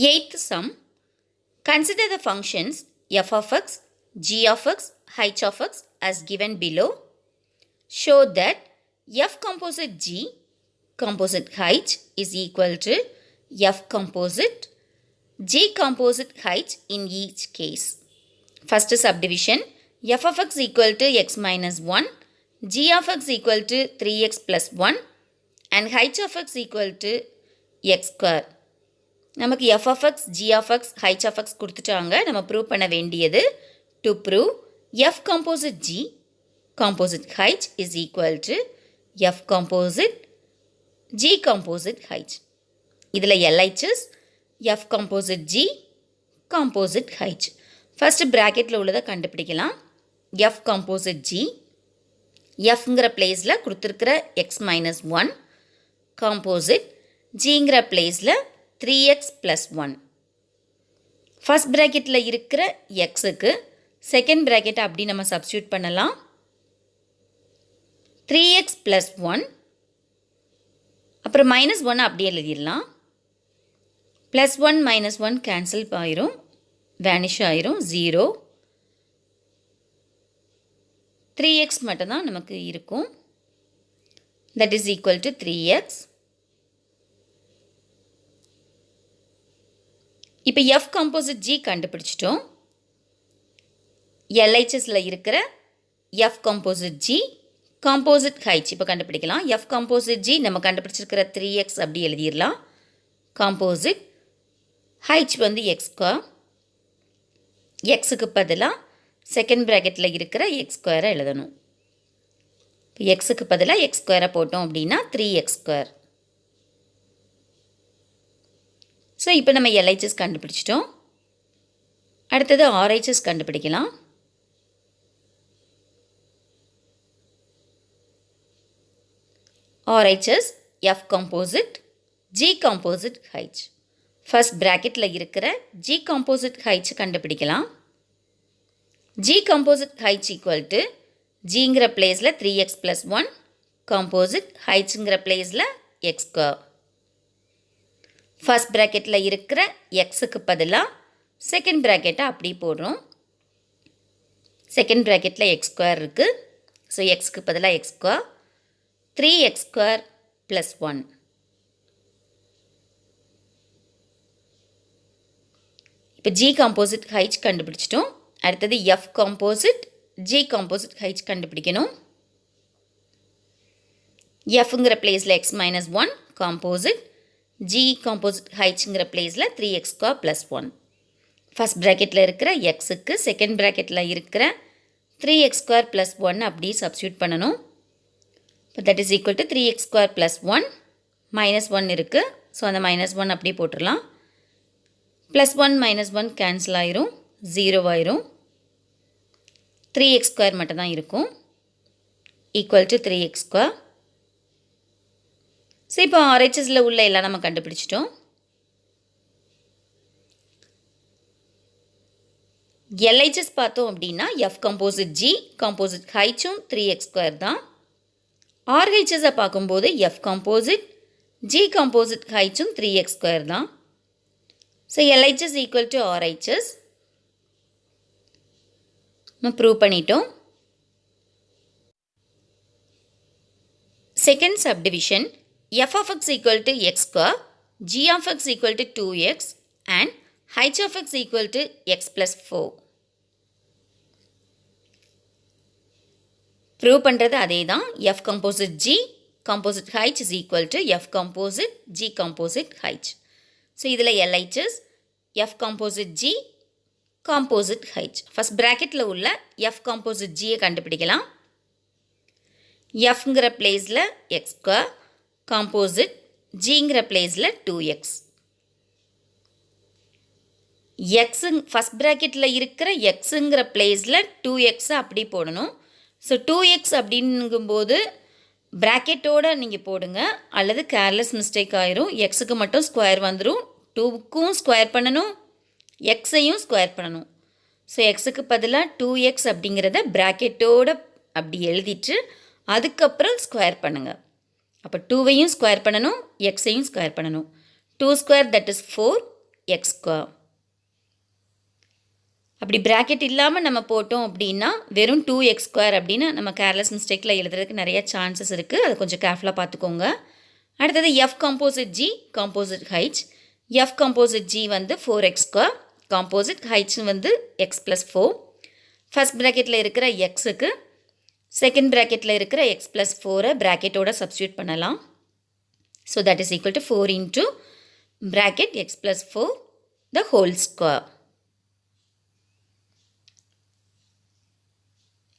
Eighth sum. Consider the functions f of x, g of x, h of x as given below. Show that f composite g composite h is equal to f composite g composite h in each case. First subdivision, f of x equal to x minus 1, g of x equal to 3x plus 1 and h of x equal to x square. நமக்கு f of x, g of x, h of x கொடுத்துட்டாங்க. நம்ம prove பண்ண வேண்டியது to prove f composite g composite h is equal to f composite g composite h. இதில் LHS f composite g composite h. First பிராக்கெட்டில் உள்ளதை கண்டுபிடிக்கலாம். f composite g fங்கிற பிளேஸில் கொடுத்துருக்கிற x minus 1 composite gங்கிற பிளேஸில் 3x plus 1. ஃபர்ஸ்ட் பிராக்கெட்டில் இருக்கிற எக்ஸுக்கு செகண்ட் பிராக்கெட்டை அப்படி நம்ம சப்ஸ்டியூட் பண்ணலாம். 3x plus 1 அப்புறம் மைனஸ் 1 அப்படியே எழுதிடலாம். ப்ளஸ் 1 மைனஸ் 1 கேன்சல் ஆயிரும், வேனிஷ் ஆயிரும், 0. 3x மட்டும்தான் நமக்கு இருக்கும். That is equal to 3x. இப்போ f composite g கண்டுபிடிச்சிட்டோம். LHSல இருக்கிற f composite g composite h இப்போ கண்டுபிடிக்கலாம். f composite g நம்ம கண்டுபிடிச்சிருக்கிற 3x அப்படி எழுதிடலாம். composite h வந்து x ஸ்கொயர். xக்கு பதிலாக செகண்ட் பிராக்கெட்டில் இருக்கிற x ஸ்கொயரை எழுதணும். இப்போ xக்கு பதிலாக x ஸ்கொயரை போட்டோம் அப்படின்னா 3x ஸ்கொயர். ஸோ இப்போ நம்ம LHS கண்டுபிடிச்சிட்டோம். அடுத்தது RHS கண்டுபிடிக்கலாம். RHS f composite g composite h. First பிராக்கெட்டில் இருக்கிற g composite h கண்டுபிடிக்கலாம். g composite h equal to ஜிங்கிற பிளேஸில் 3x plus 1 composite hங்கிற பிளேஸில் x ஸ்கொயர். ஃபர்ஸ்ட் பிராக்கெட்டில் இருக்கிற எக்ஸுக்கு பதிலாக செகண்ட் பிராக்கெட்டை அப்படி போடுறோம். செகண்ட் பிராக்கெட்டில் எக்ஸ் ஸ்கொயர் இருக்குது. ஸோ எக்ஸுக்கு பதிலாக X square, 3x square plus 1. இப்போ ஜி காம்போசிட் ஹைச் கண்டுபிடிச்சிட்டோம். அடுத்தது F composite G composite H கண்டுபிடிக்கணும். எஃப்ங்கிற பிளேஸில் X minus 1 composite, g composite hங்கிற பிளேஸில் 3x ஸ்கொயர் ப்ளஸ் 1. ஃபர்ஸ்ட் ப்ராக்கெட்டில் இருக்கிற எக்ஸுக்கு செகண்ட் ப்ராக்கெட்டில் இருக்கிற 3x ஸ்கொயர் ப்ளஸ் 1 அப்படி சப்ஸ்டியூட் பண்ணணும். இப்போ that is equal to 3x square plus 1 minus 1 இருக்குது. ஸோ அந்த மைனஸ் 1 அப்படி போட்டுடலாம். ப்ளஸ் 1 மைனஸ் 1 கேன்சல் ஆயிரும், 0 ஆயிரும். 3x ஸ்கொயர் மட்டும்தான் இருக்கும். Equal to 3x square. So இப்போ RHSல உள்ள எல்லாம் நம்ம கண்டுபிடிச்சிட்டோம். LHS பார்த்தோம் அப்படின்னா f composite g composite hச்சும் 3x ஸ்கொயர் தான். RHSஐ பார்க்கும்போது f composite g composite hச்சும் 3x ஸ்கொயர் தான். So LHS equal to RHS நம்ம ப்ரூவ் பண்ணிட்டோம். Second subdivision, f of x equal to x square, g of x equal to 2x and h of x equal to x plus 4. Prove பண்ணுறது அதே தான். f composite g composite h is equal to f composite g composite h. So இதில் LHS f composite g composite h. First ப்ராக்கெட்டில் உள்ள f composite g கண்டுபிடிக்கலாம். fங்கிற பிளேஸில் x square, composite ஜிங்கிற பிளேஸில் 2x. First ப்ராக்கெட்டில் இருக்கிற எக்ஸுங்கிற பிளேஸில் 2x அப்படி போடணும். ஸோ 2x அப்படிங்கும்போது ப்ராக்கெட்டோடு நீங்கள் போடுங்க, அல்லது கேர்லெஸ் மிஸ்டேக் ஆயிரும். எக்ஸுக்கு மட்டும் ஸ்கொயர் வந்துடும், 2க்கும் ஸ்கொயர் பண்ணணும், எக்ஸையும் ஸ்கொயர் பண்ணணும். ஸோ எக்ஸுக்கு பதிலாக 2x அப்படிங்கிறத ப்ராக்கெட்டோடு அப்படி எழுதிட்டு அதுக்கப்புறம் ஸ்கொயர் பண்ணுங்கள். அப்போ 2வையும் ஸ்கொயர் பண்ணணும், எக்ஸையும் ஸ்கொயர் பண்ணணும். 2 square that is 4, X square. அப்படி ப்ராக்கெட் இல்லாமல் நம்ம போட்டோம் அப்படின்னா வெறும் 2x ஸ்கொயர் அப்படின்னு நம்ம கேர்லெஸ் மிஸ்டேக்கில் எழுதுறதுக்கு நிறைய சான்சஸ் இருக்குது. அது கொஞ்சம் கேர்ஃபுல்லாக பார்த்துக்கோங்க. அடுத்தது F composite G composite H. F composite G வந்து 4x ஸ்கொயர், காம்போசிட் ஹைச் வந்து எக்ஸ் ப்ளஸ் 4. ஃபஸ்ட் ப்ராக்கெட்டில் இருக்கிற எக்ஸுக்கு செகண்ட் ப்ராக்கெட்டில் இருக்கிற எக்ஸ் ப்ளஸ் 4 ப்ராக்கெட்டோட சப்ஸ்டியூட் பண்ணலாம். So that is equal to 4 into bracket X plus 4 the whole square.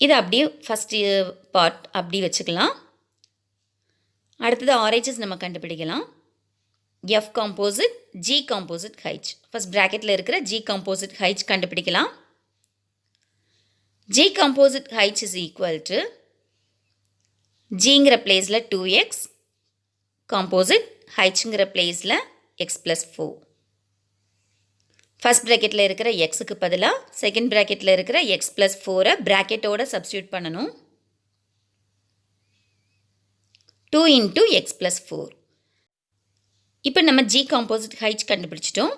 இது அப்படியே ஃபஸ்ட்டு பார்ட் அப்படி வச்சுக்கலாம். அடுத்தது ஆர்ஹெச்எஸ் நம்ம கண்டுபிடிக்கலாம். F composite G composite H. First ப்ராக்கெட்டில் இருக்கிற ஜி காம்போசிட் ஹைச் கண்டுபிடிக்கலாம். G composite H is equal to ஜிங்கிற பிளேஸில் 2x, காம்போசிட் ஹைச்சுங்கிற பிளேஸில் எக்ஸ் ப்ளஸ் 4. ஃபஸ்ட் ப்ராக்கெட்டில் இருக்கிற எக்ஸுக்கு பதிலாக செகண்ட் ப்ராக்கெட்டில் இருக்கிற எக்ஸ் ப்ளஸ் 4 ப்ராக்கெட்டோட சப்ஸ்டியூட் பண்ணணும். 2 இன்ட்டு எக்ஸ் ப்ளஸ் 4. இப்போ நம்ம ஜி காம்போசிட் ஹைச் கண்டுபிடிச்சிட்டோம்.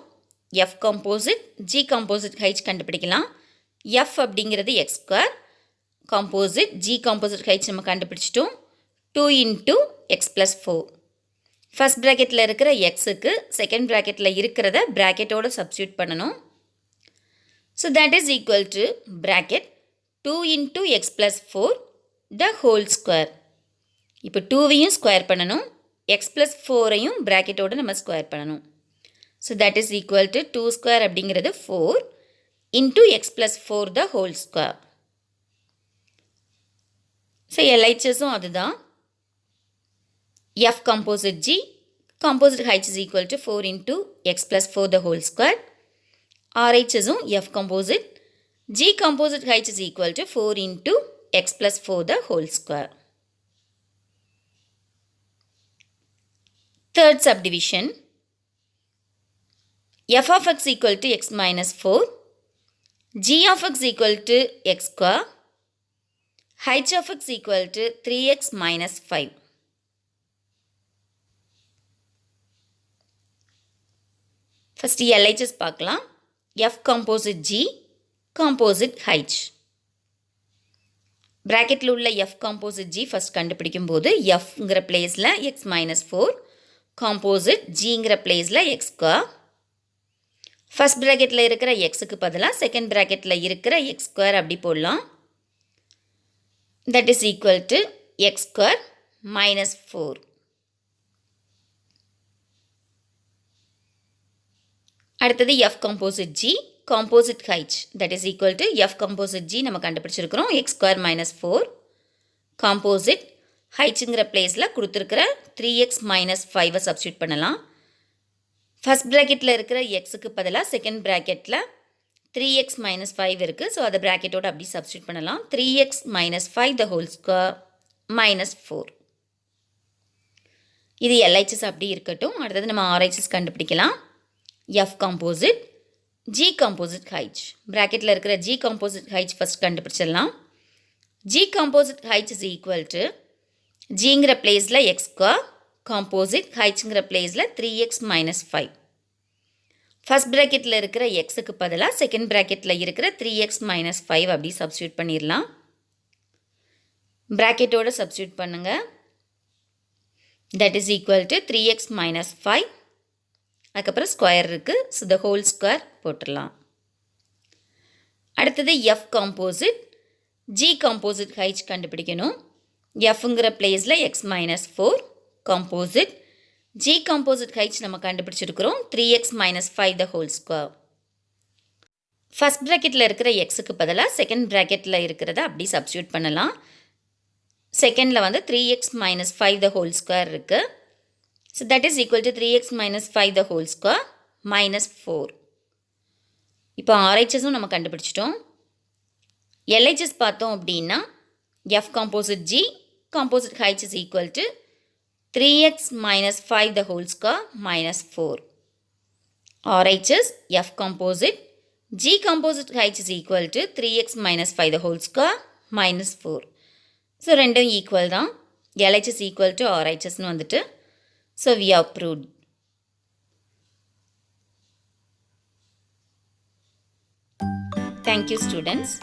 F composite G composite H கண்டுபிடிக்கலாம். எஃப் அப்படிங்கிறது X square, composite G composite H நம்ம கண்டுபிடிச்சிட்டோம். 2 இன்ட்டு எக்ஸ் ப்ளஸ் 4. ஃபஸ்ட் ப்ராக்கெட்டில் இருக்கிற எக்ஸுக்கு செகண்ட் ப்ராக்கெட்டில் இருக்கிறத ப்ராக்கெட்டோட சப்ஸ்டியூட் பண்ணணும். So that is equal to bracket 2 into X plus 4 the whole square. இப்போ 2வையும் ஸ்கொயர் பண்ணணும், எக்ஸ் ப்ளஸ் 4ஐயும் ப்ராக்கெட்டோடு நம்ம ஸ்கொயர் பண்ணணும். So that is equal to 2 square அப்படிங்கிறது 4 into X plus 4 the whole square. So எல்ஹெச்எஸும் அதுதான். F composite G, composite height is equal to 4 into x plus 4 the whole square. RH is F composite G composite height is equal to 4 into x plus 4 the whole square. Third subdivision, f of x equal to x minus 4, g of x equal to x square, h of x equal to 3x minus 5. First LHS பார்க்கலாம். F composite G, composite H. Bracketல உள்ள F composite G first கண்டுபிடிக்கும் போது Fங்கிற பிளேஸில் x minus 4, composite Gங்கிற பிளேஸில் x square. First ப்ராக்கெட்டில் இருக்கிற xக்கு பதிலாக second ப்ராக்கெட்டில் இருக்கிற x square அப்படி போடலாம். That is equal to x square minus 4. அடுத்தது F composite G, composite H, that is equal to F composite G நம்ம கண்டுபிடிச்சிருக்கிறோம் x square minus 4, composite Hங்கிற பிளேஸில் கொடுத்துருக்கிற 3x minus 5 சப்ஸ்டியூட் பண்ணலாம். ஃபஸ்ட் ப்ராக்கெட்டில் இருக்கிற xக்கு பதிலாக செகண்ட் ப்ராக்கெட்டில் 3x minus 5 இருக்குது. ஸோ அதை ப்ராக்கெட்டோடு அப்படி சப்ஸ்டியூட் பண்ணலாம். 3x minus 5 the whole square minus 4. இது LHS அப்படி இருக்கட்டும். அடுத்தது நம்ம RHS கண்டுபிடிக்கலாம். F composite G composite H. ப்ராக்கெட்டில் இருக்கிற G composite H ஃபஸ்ட் கண்டுபிடிச்சிடலாம். G composite H is equal to Gங்கிற பிளேஸில் x square, composite Hங்கிற பிளேஸில் 3x minus 5. ஃபஸ்ட் ப்ராக்கெட்டில் இருக்கிற xக்கு பதிலாக செகண்ட் ப்ராக்கெட்டில் இருக்கிற 3x minus 5 அப்படி சப்ஸ்டியூட் பண்ணிடலாம். ப்ராக்கெட்டோட சப்ஸ்டியூட் பண்ணுங்கள். That is equal to 3x minus 5. அதுக்கப்புறம் ஸ்கொயர் இருக்குது. ஸோ த ஹோல் ஸ்கொயர் போட்டுடலாம். அடுத்தது F composite G composite H கண்டுபிடிக்கணும். Fங்கிற பிளேஸில் x minus 4, composite G composite H நம்ம கண்டுபிடிச்சிருக்கிறோம். 3x minus 5 the whole square. First ப்ராக்கெட்டில் இருக்கிற xக்கு பதிலாக செகண்ட் ப்ராக்கெட்டில் இருக்கிறத அப்படி சப்ஸ்டியூட் பண்ணலாம். செகண்டில் வந்து 3x minus 5 the whole square இருக்குது. So that is equal to 3x minus 5 the whole square minus 4. இப்போ RHSும் நம்ம கண்டுபிடிச்சிட்டோம். LHS பார்த்தோம் அப்படின்னா F composite G, composite H is equal to 3x minus 5 the whole square minus 4. RHS F composite G composite H is equal to 3x minus 5 the whole square minus 4. So ரெண்டும் equal தான். LHS equal to RHSனு வந்துட்டு. So we have proved. Thank you, students.